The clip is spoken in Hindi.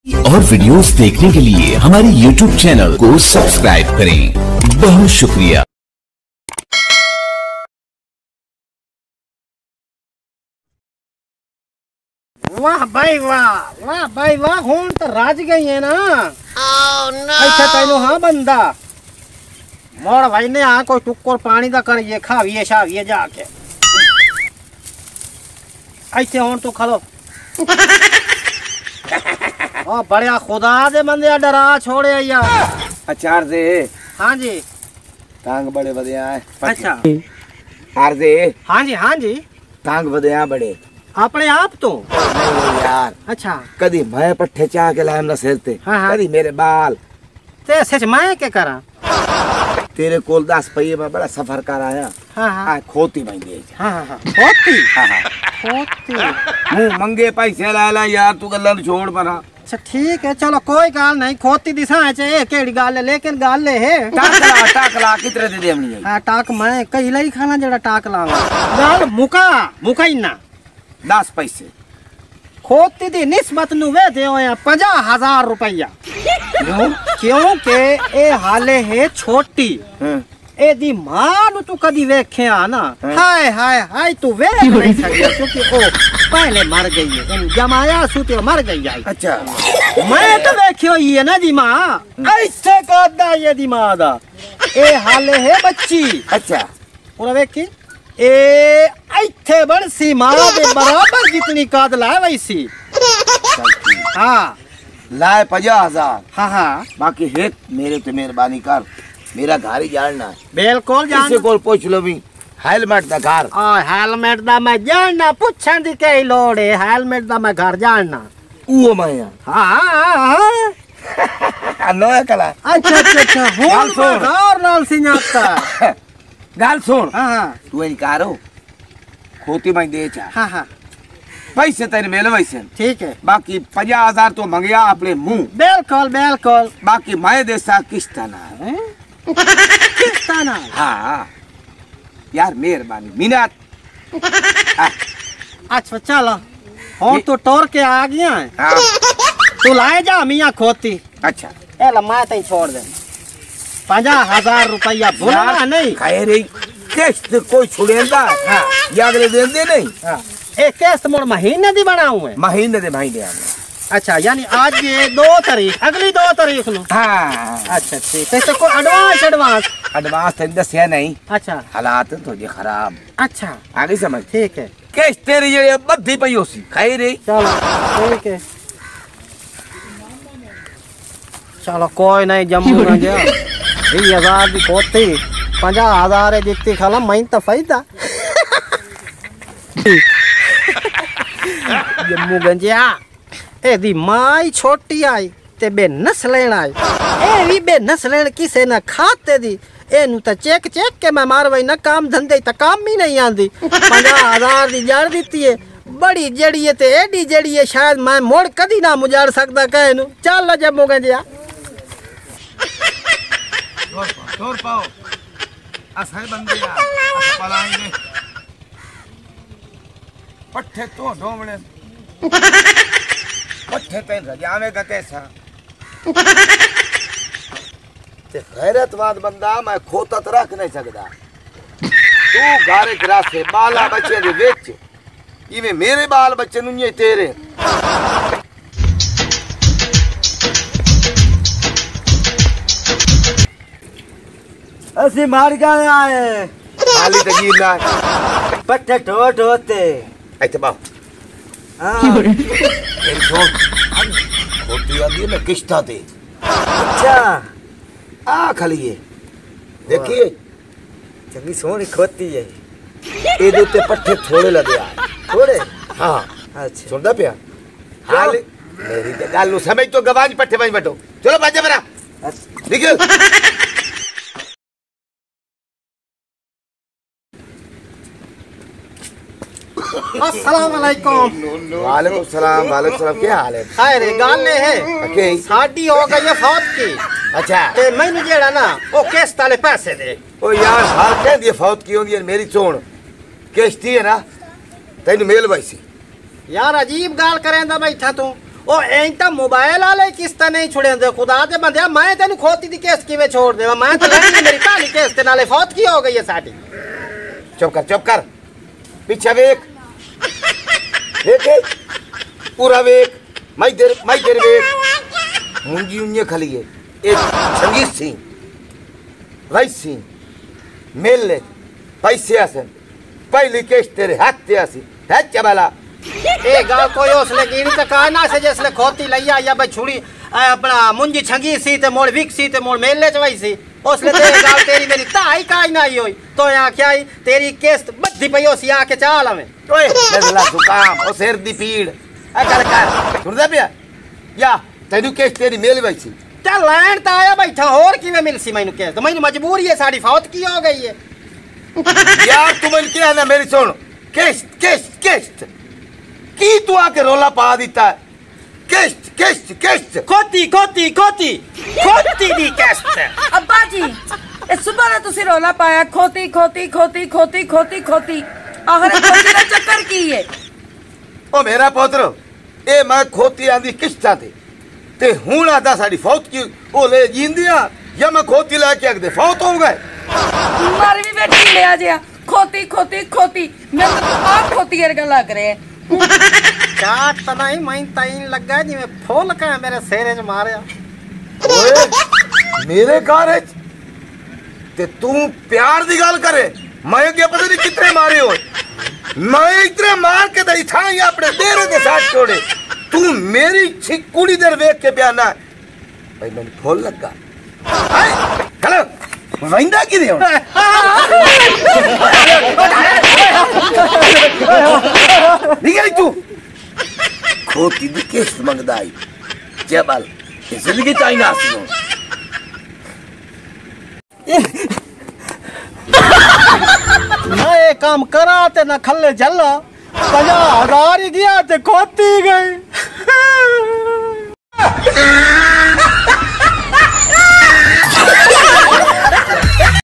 और वीडियोस देखने के लिए हमारे YouTube चैनल को सब्सक्राइब करें। बहुत शुक्रिया। वाह भाई वाह, वाह भाई वाह, हूं तो राज गई है ना। अच्छा तेनू हाँ बंदा मोड़ भाई ने आ कोई टुक्कर पानी दा करिए खाविए शाविए जाके ऐसे हूं तू खलो। ओ बढ़िया खुदा दे बंदे डरा छोड़े यार। अचार दे। हाँ जी टांग बड़े बढ़िया है। अच्छा हार दे। हाँ जी टांग बढ़िया बड़े अपने आप तो नहीं यार। अच्छा कदी मैं पट्ठे चाह के लायम ना सिर ते। हाँ। कदी मेरे बाल ते सच मैं क्या करा। तेरे कोल 10 पहिए में बड़ा सफर कर आया। हाँ खोती बन गई। हाँ होती होती मुंह मंगे पैसे ला यार तू गल्ला छोड़ परा। अच्छा ठीक है चलो कोई गाल नहीं खोती दिशा है चाहे केड़ी गाल है लेकिन गाल है टाकला कितने दे दे हमनी। हां टाक मैं कहिला ही खाना जड़ा टाक लावा गाल मुका ही ना 10 पैसे खोती दी निस्बत नु वे दे 50,000 रुपया क्योंकि ए हाले है छोटी ए दी मां तू कदी वेख्या ना। हाय हाय हाय तू वेख नहीं सकिया क्योंकि ओ पहले मर गई है जमाया सुते मर गई आई। अच्छा मैं तो वेख्यो ये ना दी मां ऐसे कदा ये दी मां दा ए हाले है बच्ची। अच्छा पूरा वेखी ए ऐथे बड़सी मां दे बराबर जितनी काद लाए वैसी। हाँ लाए 50,000। हाँ बाकी है मेरे तो मेहरबानी कर मेरा घर ही जानना है। बिल्कुल जान किसी को पूछ लो भी हेलमेट दा घर। हेलमेट दा मैं जानना पूछन दी कई लोड़ है हेलमेट दा मैं घर जानना वो मैं हाँ नया कला। अच्छा और नाल सिंगाता गाल सुन। हाँ तू इनकारो खोती में दे चा। हाँ पैसे तेरे मेले वैसे ठीक है। बाकी 50,000 तो मंगया अपने मुंह। बिल्कुल बिल्कुल बाकी मैं देसा किस्ताना है। किस्ताना हाँ यार मेहरबानी मिनट। अच्छा चलो और तो टोर के आ गया है। हाँ। तू लाए जा मियाँ खोती। अच्छा ए लम्मा तई छोड़ दे 50,000 रुपया भूलना नहीं। खैर किस्त कोई छुड़ेगा। हाँ या अगले दिन दे नहीं। हाँ ए किस्त मोड़ महीने दी बनाऊं है। महीने दे महीने। अच्छा यानी आज ये 2 तारीख अगली 2 तारीख नु। हाँ अच्छा ठीक है तो कोई एडवांस तो दसिया नहीं। अच्छा हालात थोड़े खराब। अच्छा आगे समझ ठीक है किस्त तेरी ये बद्धी पई होसी खैर चलो ठीक है चलो कोई नहीं जम्मू ना गया 20,000 की खोती 50,000 जितनी खाला मैं तो फायदा जम्मू गंजिया ए दी माई छोटी आई ते बे नस लेन आई ए भी बे नस लेन किसे ना खाते दी ए नु तो चेक के मैं मारवाई ना काम धंधे तो काम भी नहीं आंदी 50,000 दी जड़ दी है बड़ी जड़ी है ते एडी जड़ी है शायद मैं मोड़ कदी ना मुजाड़ सकता कहे नु। चल जम्मू गंजिया जोर पाओ असर बंदे यार पलाएंगे पट्ठे तो ढोमड़े पट्ठे पेन रजावे गते सा ते गैरतवाद बंदा मैं खोता तो रख नहीं सकता। तू गारे ग्रासे बाला बच्चे दे विच इवे मेरे बाल बच्चे नु ये तेरे असी मार गए आए खाली तजीर ना पट्टे ढोते ऐसे बाओ। हाँ तेरी छोड़ खोती आदि में किस्ता दे। अच्छा आ खाली ये देखिए चंगी सोनी खोती है ये देते पट्टे थोड़े लगे आ थोड़े। हाँ अच्छा सुनता पिया हाल मेरी तो गाल नु समझ तो गवाज पट्टे वहीं बैठो चलो बाजा मेरा निकल। अस्सलाम वालेकुम। वालेकुम सलाम क्या हाल है। खैर गाल ने है ओके साडी हो गई है फौत की। अच्छा ते मैंने जेड़ा ना ओ किस्त वाले पैसे दे। ओ यार हाल कह दिए फौत की होंदी है मेरी चोण किश्ती है ना तेन मेल वैसी यार अजीब गाल करेंदा बैठा तू ओ एंटा मोबाइल वाले किस्त नहीं छुड़े दे खुदा दे बंदे मैं तेन खोती दी किस्त किवें छोड़ देवा मैं तो लेनी मेरी काली किस्त नाले फौत की हो गई है साडी। चुप कर पीछे वेख देख पूरा वेख मैं देर वेख मुंजी उन्ने खली है एक संगीत सिंह राइस सिंह मेले पैसे आसन पहली किस्त तेरे हाथ ते आसी है चबला ए गाल कोई उसले गिनी तो कहा ना से जैसे खोती लैया या भाई छुड़ी अपना मुंजी छंगी सी ते मोड़ विक सी ते मोड़ मेले चवाई सी उसले ते गाल तेरी मेरी ताई काई ना आई होई तो यहाँ क्या आई तेरी किस्त बद्दी पई ओसी आके चाल हमें ओए नजला जुकाम ओ सिर दी पीड़ कर सुनदा पिया या तेनू किस्त तेरी मेल वई सी चल लैंड ता आया बैठा और किवें मिलसी मैनू किस्त तो मैनू मजबूरी है साडी फौत की हो गई है यार तू मन क्या ना मेरी सुन किस्त की तू आके रोला पा देता है किस्त खोती दी किस्त अब्बा जी ए सुबह ने तुसी रोला पाया खोती आखिर खोती दा चक्कर की है? ओ मेरा पुत्र ए मैं खोती आंदी किस्तां ते हुण आदा साडी फौत की ओ ले जींदियां या मैं खोती लेके आके फौत हो गए मारी भी बेटी ले आ जा खोती मैं तो आप खोती वर्गा लग रहे चाट तो नहीं मैं ताइन लगा जी मैं फूल का मेरे सेरे च मारया ओए मेरे घर ते तू प्यार दी गल करे मैं क्या पता नहीं कितने मारे हो मैं इतने मार के दई था या अपने डेरे के साथ छोड़े तू मेरी कुड़ी देर वेख के प्याना भाई मैंने फूल लगा हेलो वंदा की दे निकल तू खोती दी किस्त मंगदाई जबल जिंदगी ताई ना सी ना ये काम करा ते ना खल्ले जल्ला 50,000 ही गया ते खोती गई